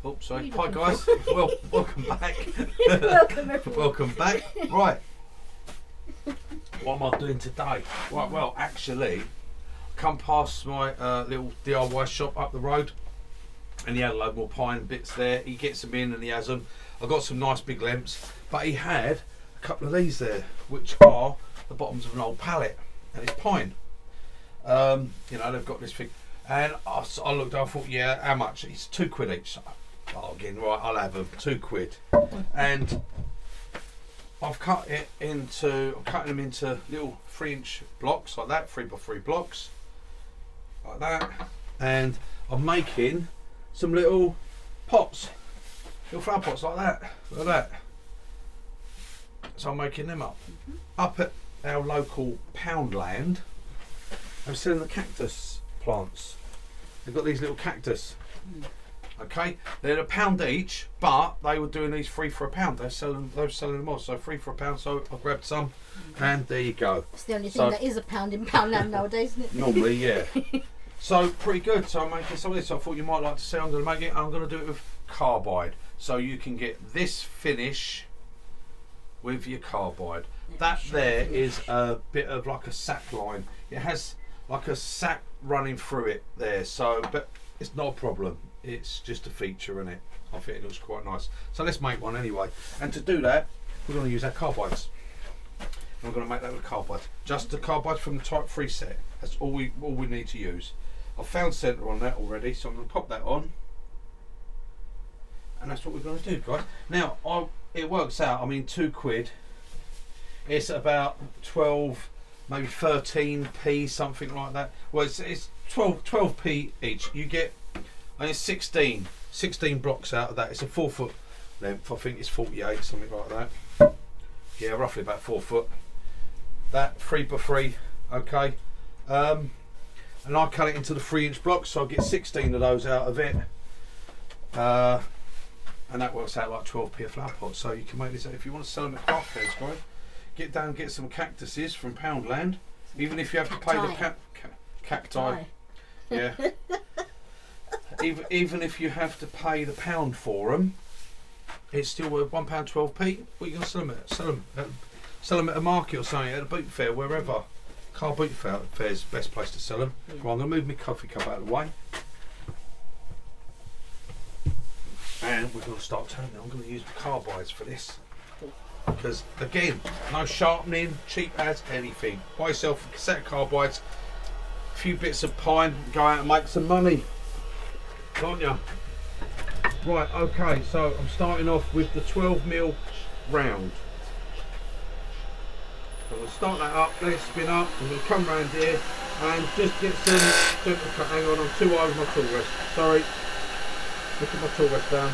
Oh, sorry. Hi guys. Well, welcome back. Welcome everyone. Welcome back. Right. What am I doing today? Right. Well, actually, I come past my little DIY shop up the road, and he had a load more pine bits there. He gets them in, and he has them. I got some nice big lengths, but he had a couple of these there, which are the bottoms of an old pallet, and it's pine. You know, they've got this thing, and I looked. I thought, yeah, how much? It's £2 each. Oh, again, right, I'll have them, £2. And I've cut it into, I'm cutting them into little 3-inch blocks like that, 3x3 blocks, like that. And I'm making some little pots, little flower pots like that, like that. So I'm making them up. Up at our local Poundland, I'm selling the cactus plants. They've got these little cactus. Okay, they're £1 each, but they were doing these 3 for £1. They were selling them all, so 3 for £1. So I grabbed some, and there you go. It's the only thing that is £1 in Poundland nowadays, isn't it? Normally, yeah. So pretty good. So I'm making some of this. So I thought you might like to see. I'm going to make it. I'm going to do it with carbide, so you can get this finish with your carbide. That there is a bit of like a sack line. It has like a sack running through it there. So, but it's not a problem. It's just a feature in it. I think it looks quite nice. So let's make one anyway. And to do that, we're going to use our carbides. I'm going to make that with carbides. Just the carbides from the Type 3 set. That's all we need to use. I've found centre on that already, so I'm going to pop that on. And that's what we're going to do, guys. Now, it works out, I mean, £2. It's about 12, maybe 13p, something like that. Well, it's 12p each. You get, I mean, 16 blocks out of that. It's a 4 foot length. I think it's 48, something like that. Yeah, roughly about 4 foot. That 3x3, okay. And I cut it into the 3-inch blocks, so I get 16 of those out of it. And that works out like 12p a flower pot. So you can make this, if you want to sell them at craft fairs, guys, get down and get some cactuses from Poundland. Even if you have to pay the cacti. Yeah. Even if you have to pay the £1 for them, it's still worth £1.12p. What are you going to sell them at? Sell them at a market or something, at a boot fair, wherever. Car boot fair is the best place to sell them. Well, I'm going to move my coffee cup out of the way. And we're going to start turning. I'm going to use the carbides for this. Because, again, no sharpening, cheap as anything. Buy yourself a set of carbides, a few bits of pine, go out and make some money. Can't you? Right, okay, so I'm starting off with the 12mm round. I'm going to start that up, let it spin up. I'm going to come round here and just get some gentle cut. Hang on, I'm too high with my tool rest. Sorry. Look at my tool rest down.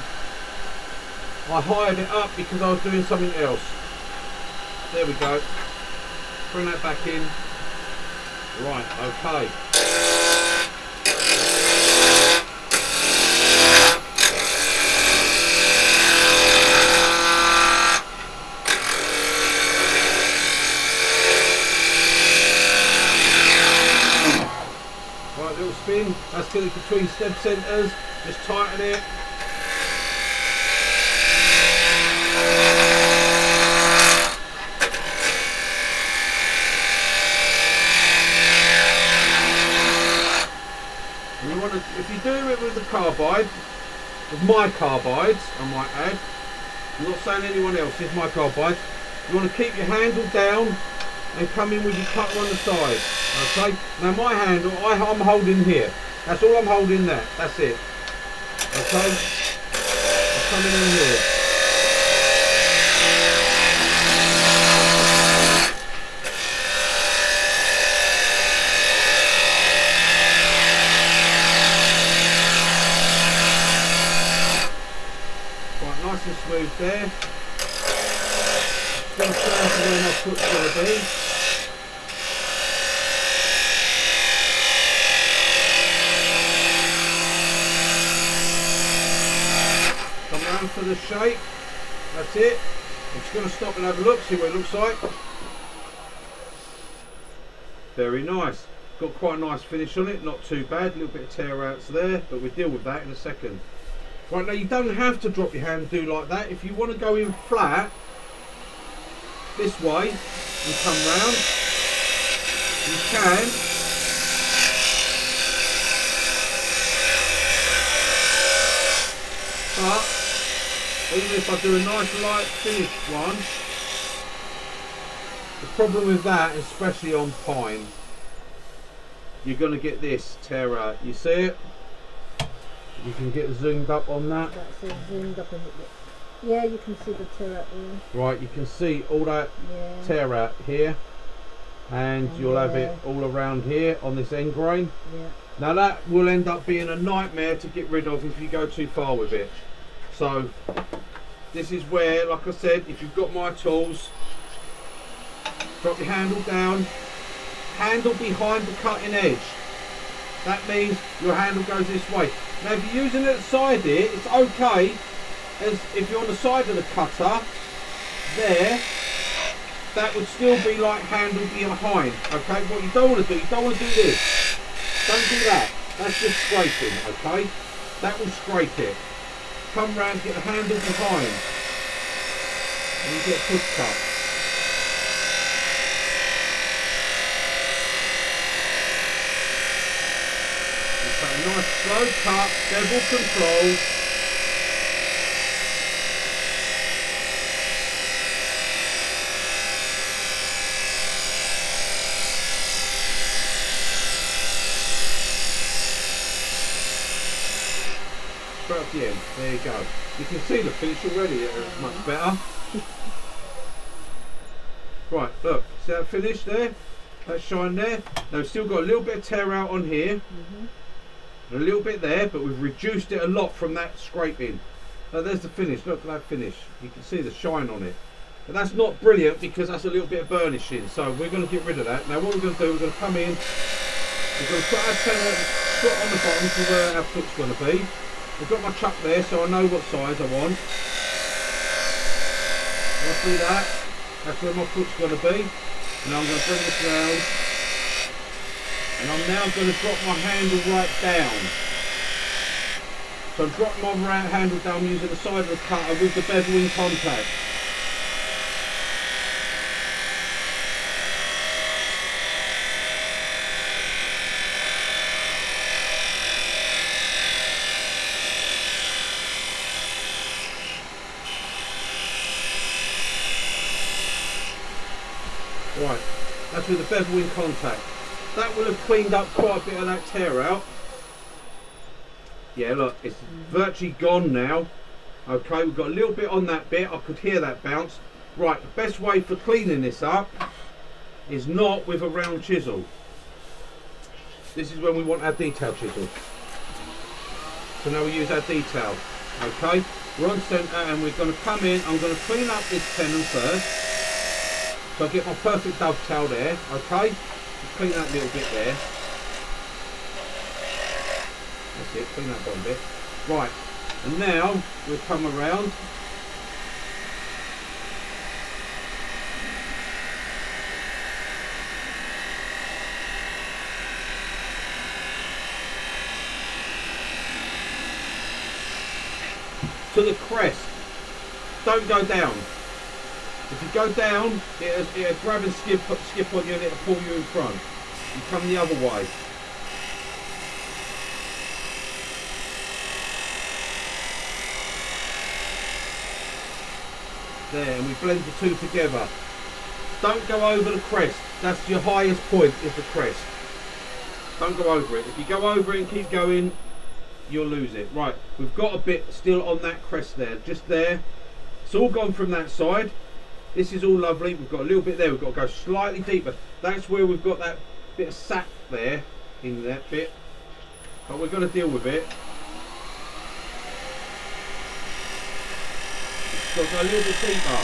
I hired it up because I was doing something else. There we go. Bring that back in. Right, okay. Right, little spin. That's good between stem centres. Just tighten it. If you do it with the carbide, with my carbides, I might add, I'm not saying anyone else, it's my carbide, you want to keep your handle down and come in with your cutter on the side, okay? Now my handle, I'm holding here, that's all I'm holding there, that's it, okay? I'm coming in here. Nice and smooth there. Just down to where my foot's going to be. Come round for the shape. That's it. I'm just going to stop and have a look, see what it looks like. Very nice. Got quite a nice finish on it, not too bad. A little bit of tear outs there, but we'll deal with that in a second. Right, now you don't have to drop your hand and do like that. If you want to go in flat, this way, and come round, you can. But, even if I do a nice light finished one, the problem with that, especially on pine, you're going to get this tear out. You see it? You can get zoomed up on that. That's it, zoomed up a little bit. Yeah, you can see the tear out there. Right, you can see all that tear out here, and you'll have it all around here on this end grain. Yeah. Now that will end up being a nightmare to get rid of if you go too far with it. So this is where, like I said, if you've got my tools, drop your handle down, handle behind the cutting edge. That means your handle goes this way. Now if you're using it at the side here, it's okay, as if you're on the side of the cutter, there, that would still be like handle behind, okay? What you don't want to do, you don't want to do this. Don't do that. That's just scraping, okay? That will scrape it. Come round, get the handle behind, and you get push cut. A nice slow cut, bevel control. Right at the end, there you go. You can see the finish already, it's much better. Right, look, see that finish there? That shine there? Now we've still got a little bit of tear out on here. A little bit there, but we've reduced it a lot from that scraping. Now there's the finish, look at that finish. You can see the shine on it. But that's not brilliant because that's a little bit of burnishing, so we're going to get rid of that. Now what we're going to do, we're going to come in, we're going to put our foot on the bottom for where our foot's going to be. I've got my chuck there so I know what size I want. Roughly that. That's where my foot's going to be. And I'm going to bring this round. And I'm now going to drop my handle right down. So I'm dropping my handle down using the side of the cutter with the bevel in contact. Right, that's with the bevel in contact. That will have cleaned up quite a bit of that tear out. Yeah, look, it's virtually gone now. Okay, we've got a little bit on that bit. I could hear that bounce. Right, the best way for cleaning this up is not with a round chisel. This is when we want our detail chisel. So now we use our detail. Okay, we're on centre and we're going to come in. I'm going to clean up this tenon first. So I get my perfect dovetail there, okay? Clean that little bit there. That's it, clean that bottom bit. Right, and now we'll come around. To the crest. Don't go down. If you go down, it'll grab and skip on you and it'll pull you in front. You come the other way. There, and we blend the two together. Don't go over the crest. That's your highest point, is the crest. Don't go over it. If you go over it and keep going, you'll lose it. Right, we've got a bit still on that crest there, just there. It's all gone from that side. This is all lovely. We've got a little bit there. We've got to go slightly deeper. That's where we've got that bit of sap there in that bit. But we're going to deal with it. It's got to go a little bit deeper.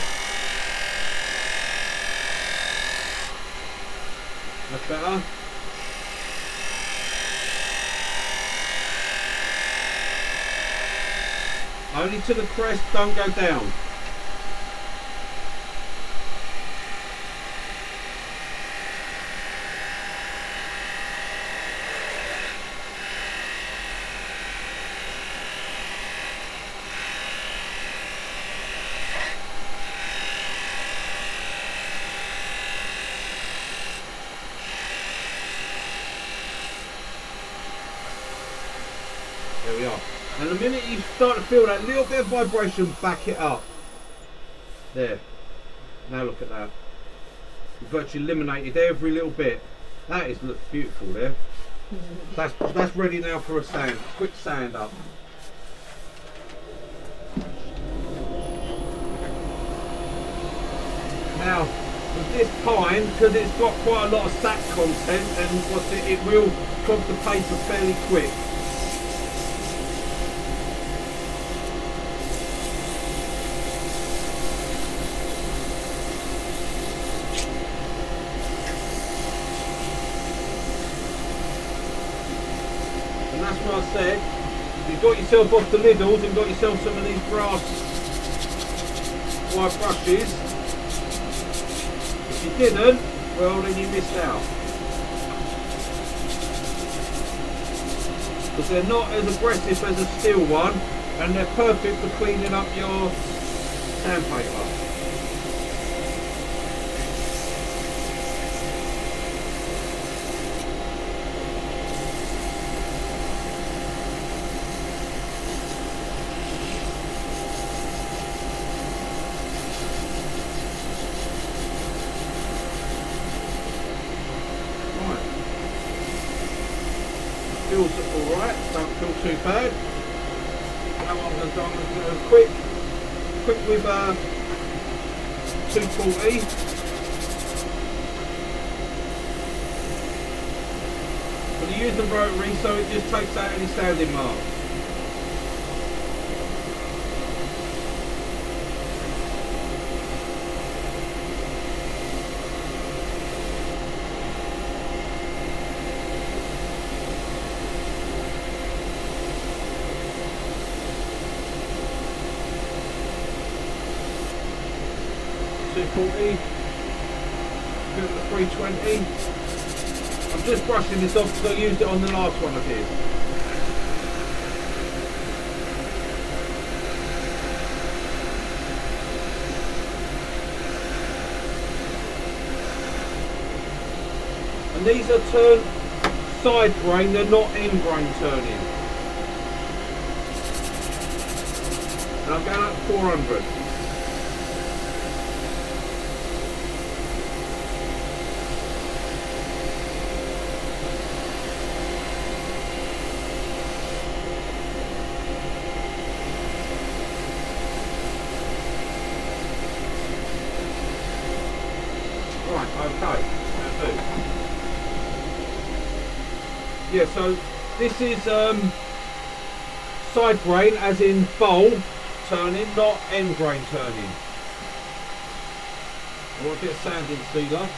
That's better. Only to the crest, don't go down. There we are. And the minute you start to feel that little bit of vibration, back it up. There. Now look at that. You've virtually eliminated every little bit. That looks beautiful there. That's ready now for a sand. Quick sand up. Now, with this pine, because it's got quite a lot of sap content, and it will clog the paper fairly quick. And that's what I said. You've got yourself off the Lidl's and got yourself some of these brass wire brushes. If you didn't, well then you missed out. Because they're not as aggressive as a steel one, and they're perfect for cleaning up your sandpaper. Feels alright, don't feel too bad. Now what I'm going to do, I'm going to do a quick with 240. But you use the rotary so it just takes out any sanding marks. .240, bit of the 320. I'm just brushing this off because I used it on the last one I did. And these are turned side grain, they're not end grain turning. And I'm going up to 400. Okay, that'll do. Yeah, so this is side grain, as in bowl turning, not end grain turning. I want a bit of sanding sealer.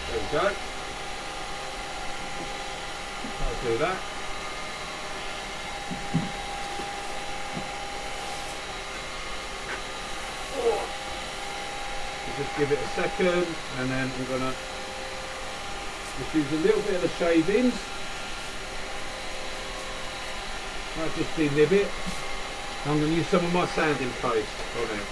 There we go. I'll do that. Just give it a second, and then I'm going to just use a little bit of the shavings. I'll just denib it. I'm going to use some of my sanding paste on it.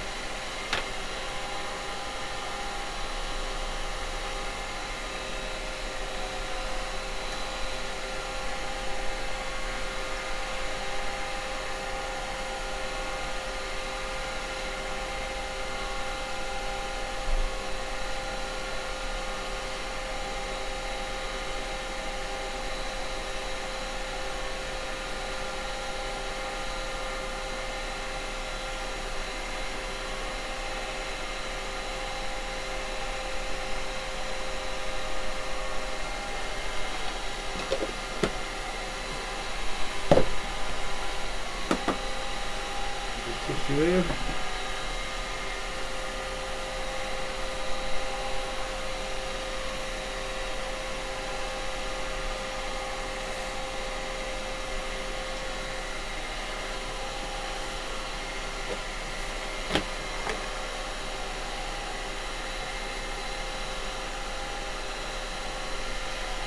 Tissue here.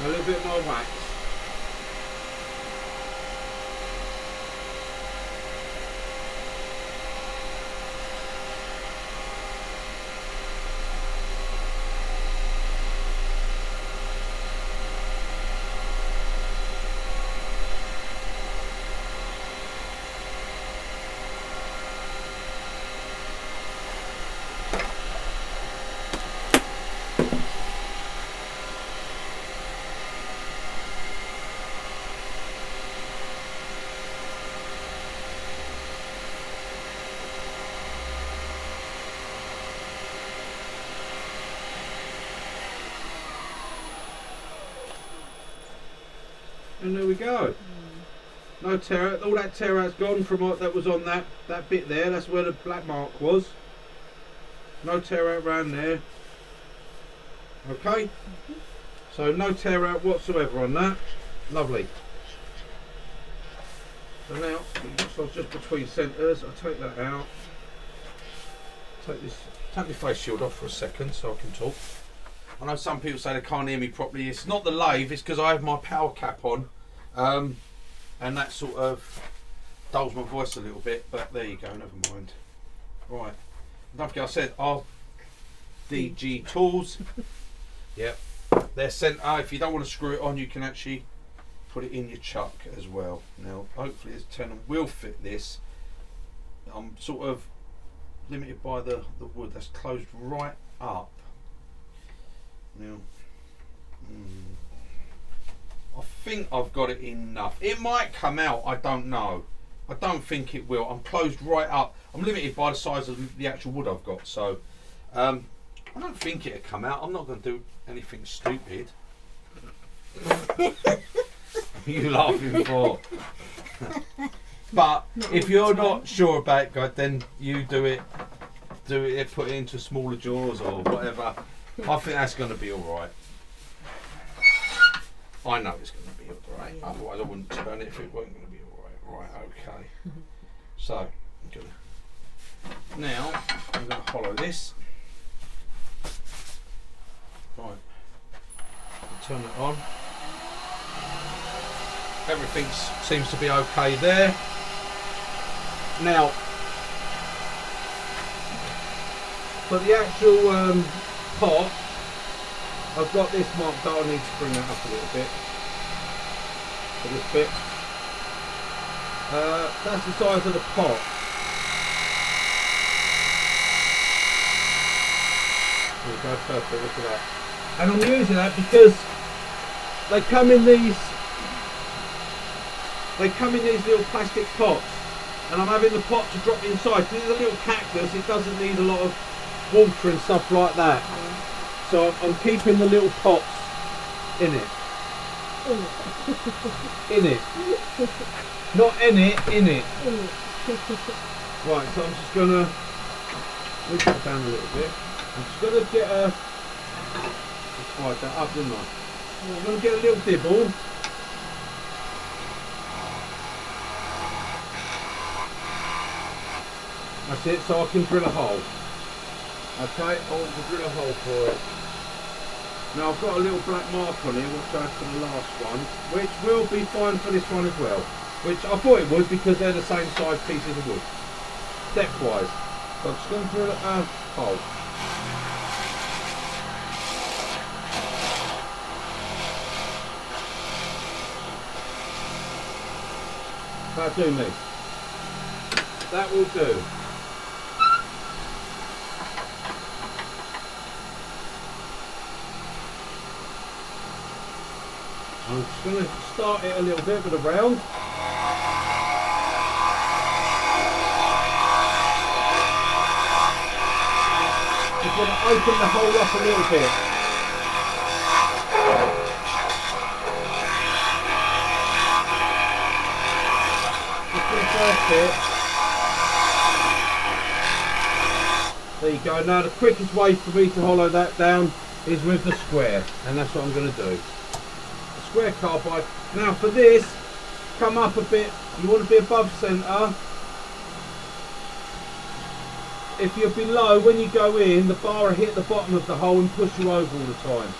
A little bit more wax. And there we go. No tear out. All that tear out's gone from what that was on that bit there. That's where the black mark was. No tear out around there. Okay. So no tear out whatsoever on that. Lovely. So now, so just between centres, I'll take that out. Take my face shield off for a second so I can talk. I know some people say they can't hear me properly. It's not the lathe, it's because I have my power cap on. And that sort of dulls my voice a little bit, but there you go, never mind. Right. Don't forget I said RDG tools. Yep. They're centre. If you don't want to screw it on, you can actually put it in your chuck as well. Now, hopefully this tenon will fit this. I'm sort of limited by the wood that's closed right up. Now, I think I've got it enough. It might come out, I don't know. I don't think it will. I'm closed right up. I'm limited by the size of the actual wood I've got, so I don't think it'll come out. I'm not going to do anything stupid. You laughing for? But if you're not sure about it, God, then you do it, put it into smaller jaws or whatever. I think that's going to be all right. I know it's going to be all right. Otherwise, I wouldn't turn it if it wasn't going to be all right. Right, okay. So, I'm going to hollow this. Right. Turn it on. Everything seems to be okay there. Now, for the actual pot, I've got this marked out. I need to bring that up a little bit. For this bit. That's the size of the pot. There we go, perfect, look at that. And I'm using that because they come in these little plastic pots, and I'm having the pot to drop inside. Because it's a little cactus, it doesn't need a lot of water and stuff like that. So I'm keeping the little pots in it. In it. Not in it, in it. Right, so I'm just gonna move that down a little bit. I'm just gonna get a, slide that up, didn't I? I'm gonna get a little dibble. That's it, so I can drill a hole. Okay, I want to drill a hole for it. Now I've got a little black mark on here, which I had for the last one, which will be fine for this one as well. Which I thought it would because they're the same size pieces of wood, depth-wise. So I'm just going to drill a hole. That'll do me. That will do. I'm just going to start it a little bit with a round. Just going to open the hole up a little bit. Just for the first bit. There you go. Now the quickest way for me to hollow that down is with the square, and that's what I'm going to do. Square carbide. Now for this, come up a bit. You want to be above centre. If you're below, when you go in, the bar will hit the bottom of the hole and push you over all the time.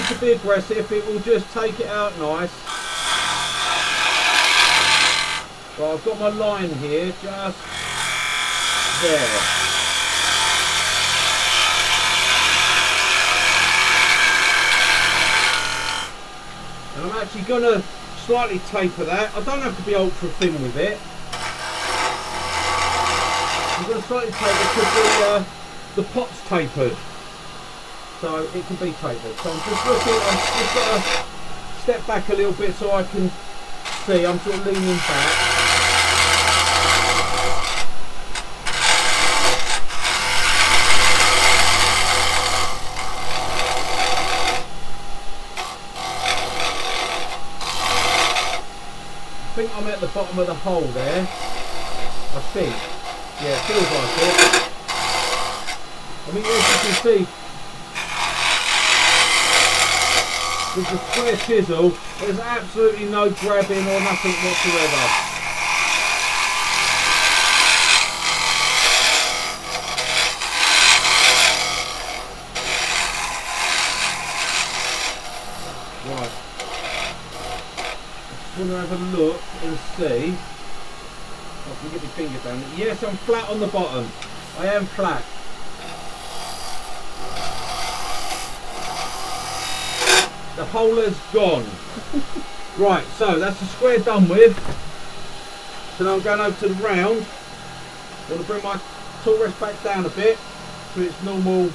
To be aggressive, it will just take it out nice. Right, I've got my line here, just there. And I'm actually going to slightly taper that. I don't have to be ultra thin with it. I'm got a slightly tapered because the pot's tapered. So it can be tapered. So I'm just looking, I've just got to step back a little bit so I can see. I'm sort of leaning back. I think I'm at the bottom of the hole there. I think. Yeah, it feels like it. I mean, as you can see, with the square chisel, there's absolutely no grabbing or nothing whatsoever. Right. I just want to have a look and see if I can get my finger down. Yes, I'm flat on the bottom. I am flat. The hole has gone. Right, so that's the square done with. So now I'm going over to the round. I'm going to bring my tool rest back down a bit to its normal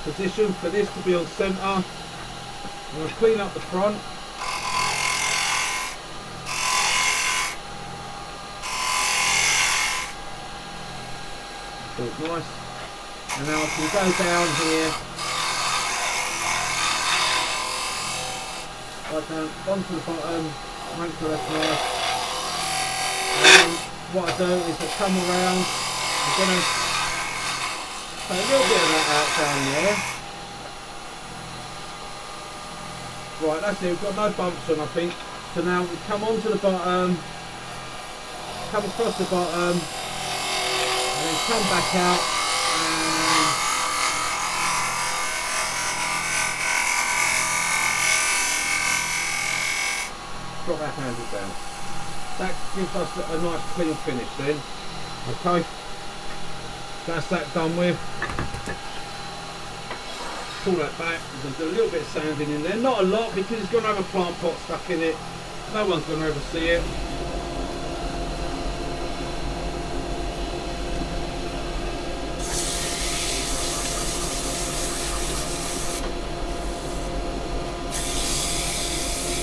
position for this to be on centre. I'm going to clean up the front. Feels nice. And now I can go down here. Right down onto the bottom, make sure that's nice. And then what I do is I come around, I'm going to put a little bit of that out down there. Right, that's it, we've got no bumps on I think. So now we come onto the bottom, come across the bottom, and then come back out and drop our handle down. That gives us a nice clean finish then. Okay, that's that done with. Pull that back, we're going to do a little bit of sanding in there. Not a lot because it's going to have a plant pot stuck in it. No one's going to ever see it.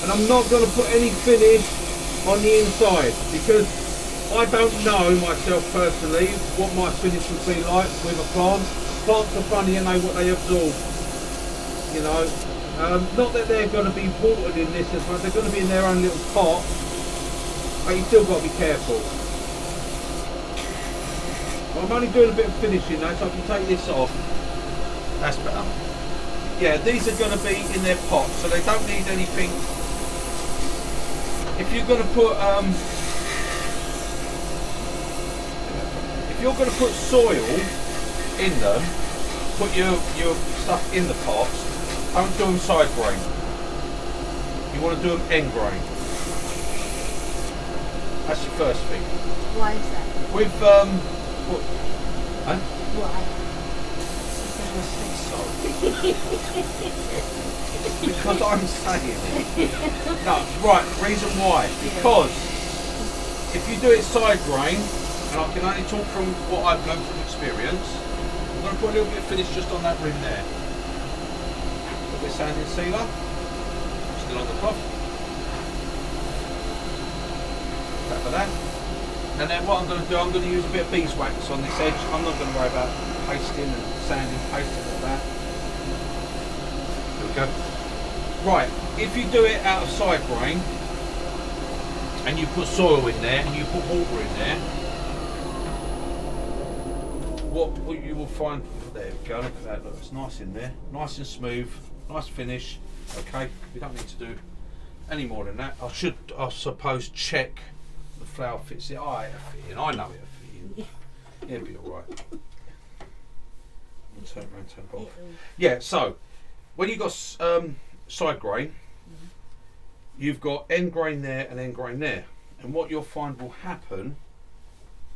And I'm not going to put any finish on the inside because I don't know myself personally what my finish would be like with a plant. Plants are funny and what they absorb, you know. Not that they're going to be watered in this as much, they're going to be in their own little pot, but you still got to be careful. Well, I'm only doing a bit of finishing now, so I can take this off. That's better. Yeah, these are going to be in their pot, so they don't need anything. If you're going to put soil in them, put your stuff in the pots. Don't do them side grain. You want to do them end grain. That's the first thing. Why is that? With what? Huh? Why? Because I'm saying it. No, right, reason why. Because if you do it side grain, and I can only talk from what I've learned from experience, I'm going to put a little bit of finish just on that rim there. A little bit of sanding sealer, still on the cloth. That for that. And then what I'm going to do, I'm going to use a bit of beeswax on this edge. I'm not going to worry about pasting and sanding, pasting like that. There we go. Right, if you do it out of side grain and you put soil in there and you put water in there, what you will find, there we go, look at that, look, it's nice in there, nice and smooth, nice finish. Okay, we don't need to do any more than that. I suppose check the flower fits it. Oh, it'll fit in, I know it'll fit in. It'll be alright. Turn around, turn it off. Yeah, so when you've got side grain, you've got end grain there and end grain there, and what you'll find will happen,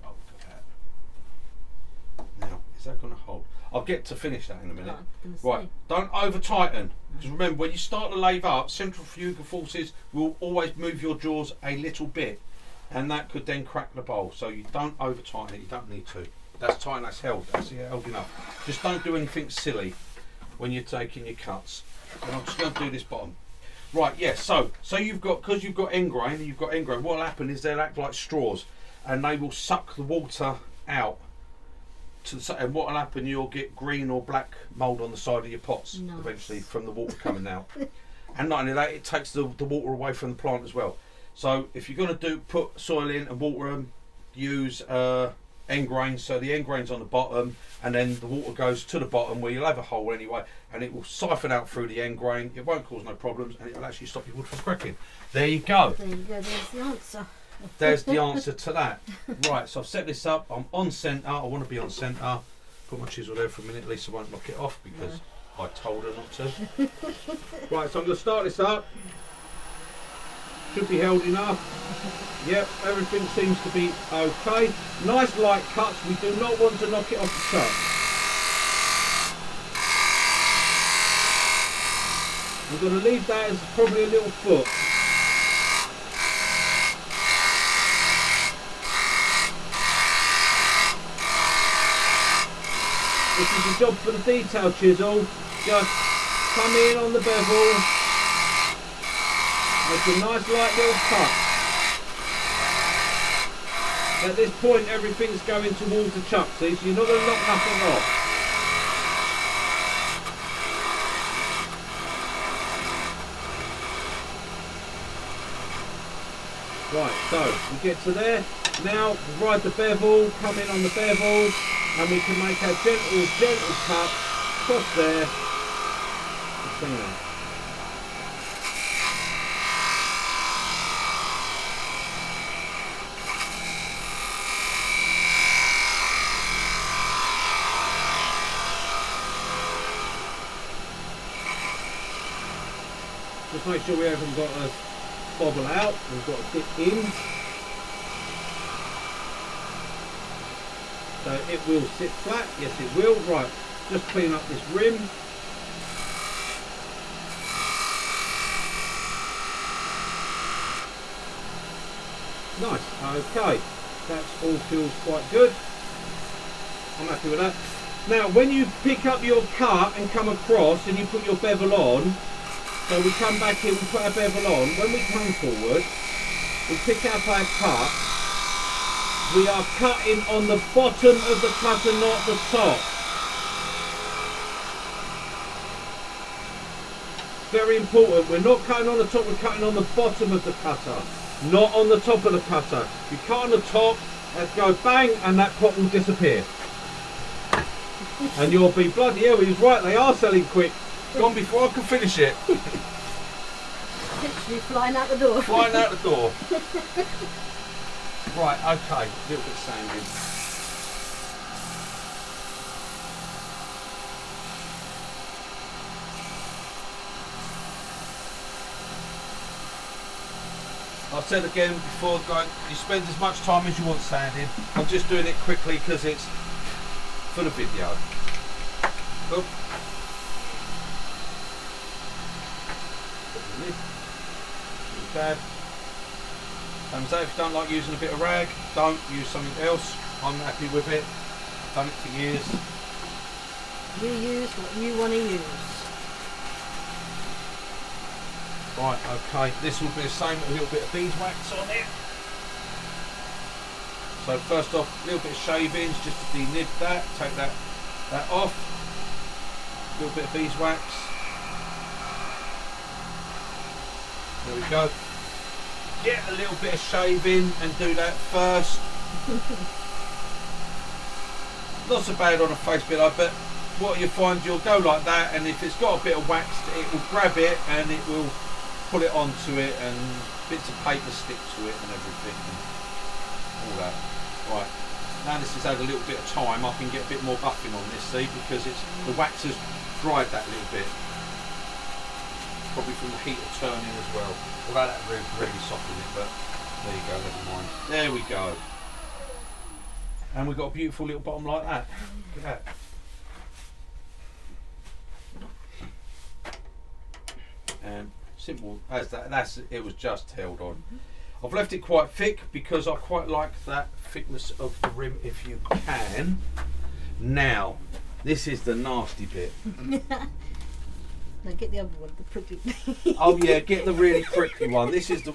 oh look at that, now is that going to hold? I'll get to finish that in a minute. Right, don't over tighten, because remember when you start the lathe up, centrifugal forces will always move your jaws a little bit. and that could then crack the bowl. So you don't over tighten it, you don't need to. That's tight, that's held, that's held enough. Just don't do anything silly when you're taking your cuts. And I'm just going to do this bottom. Right, yeah, so you've got, because you've got end grain, what'll happen is they'll act like straws and they will suck the water out. And what'll happen, you'll get green or black mould on the side of your pots eventually from the water coming out. And not only that, it takes the water away from the plant as well. So if you're going to put soil in and water them, use end grain, so the end grain's on the bottom and then the water goes to the bottom where you'll have a hole anyway, and it will siphon out through the end grain. It won't cause no problems and it will actually stop your wood from cracking. There you go. There you go, there's the answer. There's the answer to that. Right, so I've set this up, I'm on centre, I want to be on centre. Put my chisel there for a minute, Lisa won't knock it off because I told her not to. Right, so I'm going to start this up. Should be held enough. Yep, everything seems to be okay. Nice light cuts, we do not want to knock it off the top. I'm going to leave that as probably a little foot. This is a job for the detail chisel. Just come in on the bevel, make a nice light little cut. At this point everything's going towards the chuck, see, so you're not going to knock nothing off. Right, so we get to there. Now ride the bevel, come in on the bevel, and we can make a gentle cut across there. Between them. Just make sure we haven't got a bobble out, we've got a dip in. So it will sit flat, yes it will. Right, just clean up this rim. Nice, okay. That all feels quite good. I'm happy with that. Now when you pick up your cut and come across and you put your bevel on, so we come back here, we put our bevel on, when we come forward, we pick up our cut, we are cutting on the bottom of the cutter, not the top. Very important, we're not cutting on the top, we're cutting on the bottom of the cutter, not on the top of the cutter. If you cut on the top, let's go bang, and that pot will disappear. And you'll be bloody hell, he was right, they are selling quick. Gone before I can finish it. Literally flying out the door. Flying out the door. Right, okay, a little bit of sanding. I've said again before, guys, you spend as much time as you want sanding. I'm just doing it quickly because it's for the video. Look. Dab. If you don't like using a bit of rag, don't use something else. I'm happy with it. Done it for years. You use what you want to use. Right, okay. This will be the same, a little bit of beeswax on it. So first off, a little bit of shavings just to denib that. Take that off. A little bit of beeswax. There we go. Get a little bit of shaving and do that first. Not so bad on a face pillow, but what you find, you'll go like that, and if it's got a bit of wax, it will grab it and it will put it onto it, and bits of paper stick to it and everything and all that. Right, now this has had a little bit of time, I can get a bit more buffing on this, see, because the wax has dried that little bit. Probably from the heat of turning as well. Although that really softened it, but there you go, never mind. There we go. And we've got a beautiful little bottom like that. Look at that. And simple as that, it was just held on. I've left it quite thick because I quite like that thickness of the rim if you can. Now, this is the nasty bit. No, get the other one, the prickly. Oh yeah, get the really prickly one. This is the...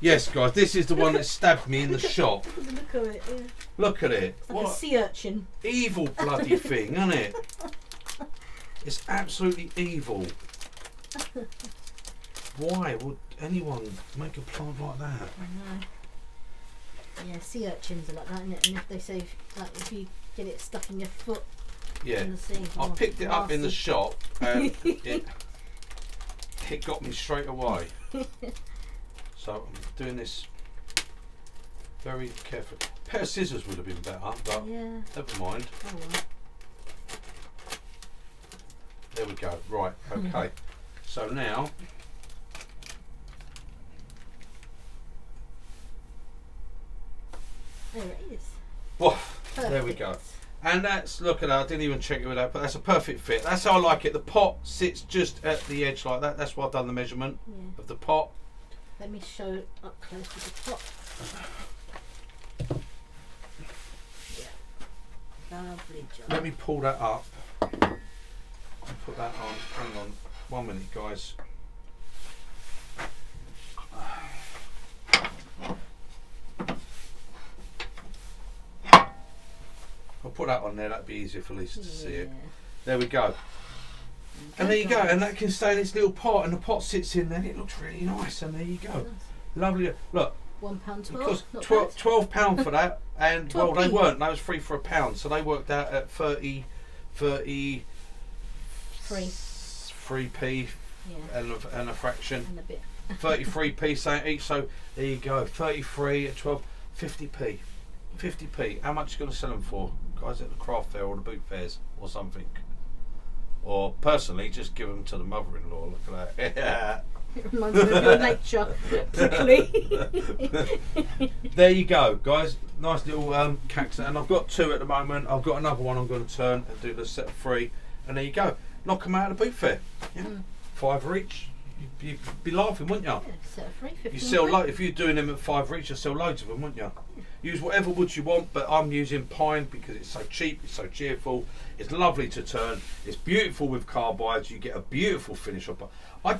Yes guys, this is the one that stabbed me in the shop. Look at it, yeah. Look at it. It's like a sea urchin. Evil bloody thing, isn't it? It's absolutely evil. Why would anyone make a plant like that? I know. Yeah, sea urchins are like that, isn't it? And if they say, like, if you get it stuck in your foot Yeah. in the sea. I picked it up in the nasty. shop and it got me straight away. So I'm doing this very carefully. A pair of scissors would have been better, but Yeah. never mind. Oh well. There we go. Right, okay. So now There it is. woof, there we go. Perfect. And that's, look at that, I didn't even check it with that, but that's a perfect fit. That's how I like it. The pot sits just at the edge like that. That's why I've done the measurement Yeah. of the pot. Let me show up close with the top. Yeah. Lovely job. Let me pull that up. I'll put that on. Hang on. 1 minute, guys. I'll put that on there. That'd be easier for Lisa to see it. There we go. And there you go. And that can stay in its little pot, and the pot sits in there. And it looks really nice. And there you go. Nice. Lovely. Look, £1.12. because Not £12 for that, and well, 12p. they weren't. They was free for £1, so they worked out at 30 Free. 3p Yeah. and a fraction. And a bit. 33p so each. So there you go. 33 at 12, 50p. 50p. How much are you going to sell them for, guys, at the craft fair or the boot fairs or something? Or personally, just give them to the mother-in-law. Look at that. It reminds me of your nature. Prickly. There you go, guys. Nice little cactus, and I've got 2 at the moment. I've got another one I'm going to turn and do the set of 3, and there you go. Knock them out of the boot fair. Yeah. £5 each. You'd be laughing, wouldn't you? Yeah, set of free, 15 You sell quid. if you're doing them at £5 each, you sell loads of them, wouldn't you? Use whatever woods you want, but I'm using pine because it's so cheap, it's so cheerful, it's lovely to turn, it's beautiful with carbides, you get a beautiful finish up.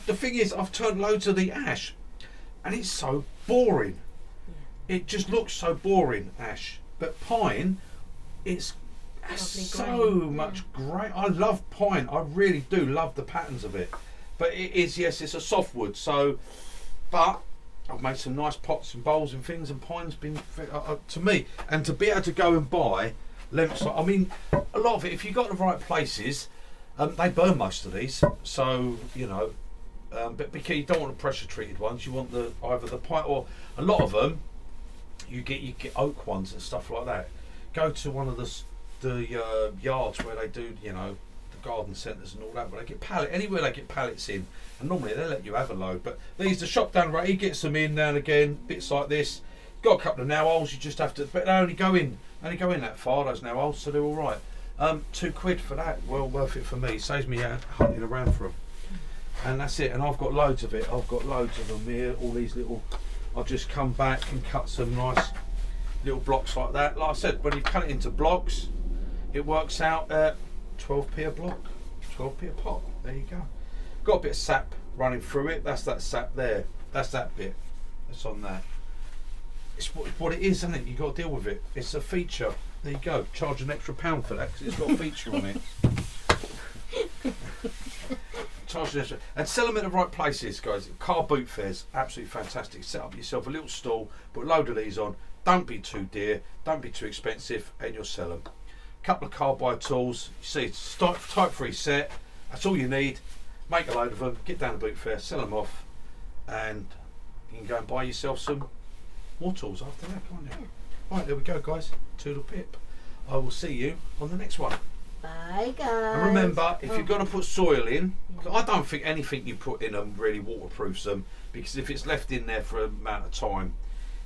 The thing is, I've turned loads of the ash, and it's so boring. It just looks so boring, ash. But pine, it's Lovely so grain, much great. I love pine, I really do love the patterns of it. But it is, yes, it's a softwood, so, but I've made some nice pots and bowls and things, and pine's been, to me, and to be able to go and buy lengths, I mean, a lot of it, if you've got the right places, they burn most of these, so, you know, but because you don't want the pressure treated ones, you want the either the pine, or a lot of them, you get oak ones and stuff like that. Go to one of the yards where they do, you know, garden centres and all that, but they get anywhere they get pallets in, and normally they let you have a load, but these, the shop down the road, he gets them in now and again, bits like this. Got a couple of nail holes, you just have to, but they only go in that far, those nail holes, so they're all right. £2 for that, well worth it for me. Saves me hunting around for them, and that's it. And I've got loads of it. I've got loads of them here. All these little. I've just come back and cut some nice little blocks like that. Like I said, when you cut it into blocks, it works out at 12p a block, 12p a pot. There you go. Got a bit of sap running through it. That's that sap there. That's that bit. That's on there. It's what it is, isn't it? You've got to deal with it. It's a feature. There you go. Charge an extra £1 for that because it's got a feature on it. Charge an extra. And sell them at the right places, guys. Car boot fairs, absolutely fantastic. Set up yourself a little stall, put a load of these on. Don't be too dear, don't be too expensive, and you'll sell them. Couple of carbide tools. You see, it's type 3 set. That's all you need. Make a load of them. Get down to boot fair, sell them off, and you can go and buy yourself some more tools after that, can't you? Right, there we go, guys. Toodle pip. I will see you on the next one. Bye, guys. And remember, if you're going to put soil in, Yeah. I don't think anything you put in them really waterproofs them, because if it's left in there for an amount of time,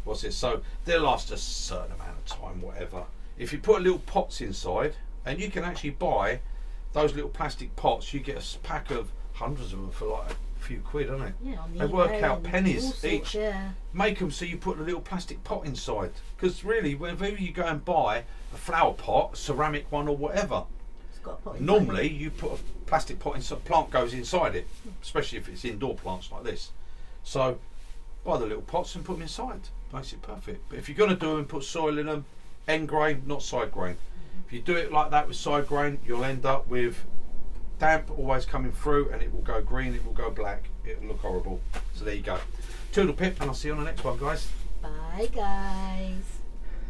what's it? So they'll last a certain amount of time, whatever. If you put little pots inside, and you can actually buy those little plastic pots, you get a pack of hundreds of them for like a few quid, isn't it? Yeah, on the They work eBay out and pennies all sorts, each. Yeah. Make them so you put a little plastic pot inside. Because really, whenever you go and buy a flower pot, ceramic one or whatever, It's got a pot inside normally it. you put a plastic pot inside, plant goes inside it, especially if it's indoor plants like this. So buy the little pots and put them inside. Makes it perfect. But if you're going to do them, put soil in them, end grain, not side grain. If you do it like that with side grain, you'll end up with damp always coming through, and it will go green, it will go black, it will look horrible. So there you go. Toodle pip, and I'll see you on the next one, guys. Bye, guys.